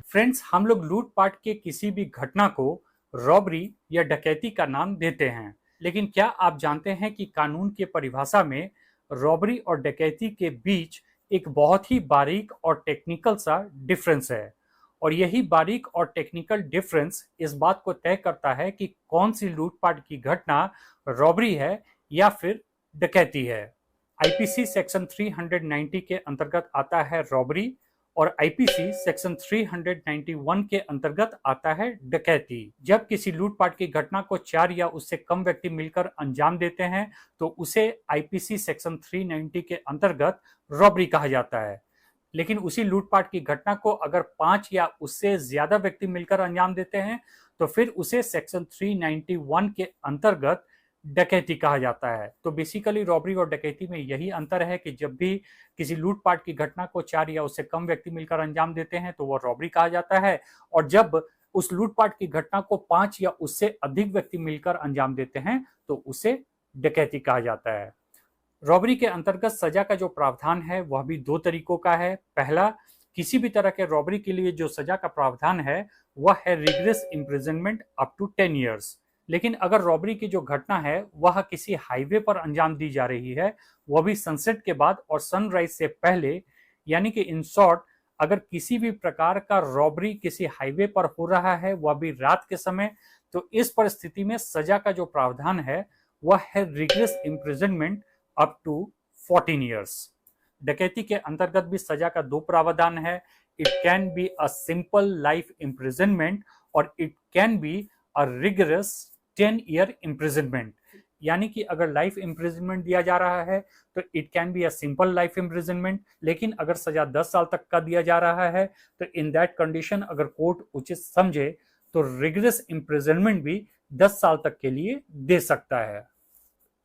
Friends, हम लोग लूटपाट के किसी भी घटना को रॉबरी या डकैती का नाम देते हैं, लेकिन क्या आप जानते हैं कि कानून की परिभाषा में रॉबरी और डकैती के बीच एक बहुत ही बारीक और टेक्निकल सा डिफरेंस है। और यही बारीक और टेक्निकल डिफरेंस इस बात को तय करता है कि कौन सी लूटपाट की घटना रॉबरी है या फिर डकैती है। आईपीसी सेक्शन 390 के अंतर्गत आता है रॉबरी और आईपीसी सेक्शन 391 के अंतर्गत आता है डकैती। जब किसी लूटपाट की घटना को 4 या उससे कम व्यक्ति मिलकर अंजाम देते हैं तो उसे आईपीसी सेक्शन 390 के अंतर्गत रॉबरी कहा जाता है। लेकिन उसी लूटपाट की घटना को अगर 5 या उससे ज्यादा व्यक्ति मिलकर अंजाम देते हैं तो फिर उसे सेक्शन 391 के अंतर्गत डकैती कहा जाता है। तो बेसिकली रॉबरी और डकैती में यही अंतर है कि जब भी किसी लूटपाट की घटना को 4 या उससे कम व्यक्ति मिलकर अंजाम देते हैं तो वो रॉबरी कहा जाता है, और जब उस लूटपाट की घटना को 5 या उससे अधिक व्यक्ति मिलकर अंजाम देते हैं तो उसे डकैती कहा जाता है। रॉबरी के अंतर्गत सजा का जो प्रावधान है वह भी 2 तरीकों का है। पहला, किसी भी तरह के रॉबरी के लिए जो सजा का प्रावधान है वह है rigorous imprisonment up to 10 years. लेकिन अगर रॉबरी की जो घटना है वह किसी हाईवे पर अंजाम दी जा रही है, वह भी सनसेट के बाद और सनराइज से पहले, यानी कि इन शॉर्ट अगर किसी भी प्रकार का रॉबरी किसी हाईवे पर हो रहा है वह भी रात के समय, तो इस परिस्थिति में सजा का जो प्रावधान है वह है rigorous imprisonment up to 14 years. डकैती के अंतर्गत भी सजा का 2 प्रावधान है। It can be a simple life imprisonment और it can be a rigorous 10 year imprisonment. यानी कि अगर लाइफ इम्प्रिजनमेंट दिया जा रहा है तो it can be a simple life imprisonment, लेकिन अगर सजा 10 साल तक का दिया जा रहा है तो इन दैट कंडीशन अगर कोर्ट उचित समझे तो रिगरस इम्प्रिजनमेंट भी 10 साल तक के लिए दे सकता है।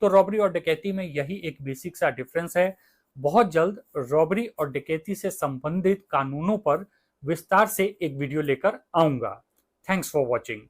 तो रॉबरी और डकैती में यही एक बेसिक सा डिफरेंस है। बहुत जल्द रॉबरी और डकैती से संबंधित कानूनों पर विस्तार से एक वीडियो लेकर आऊंगा। Thanks for watching.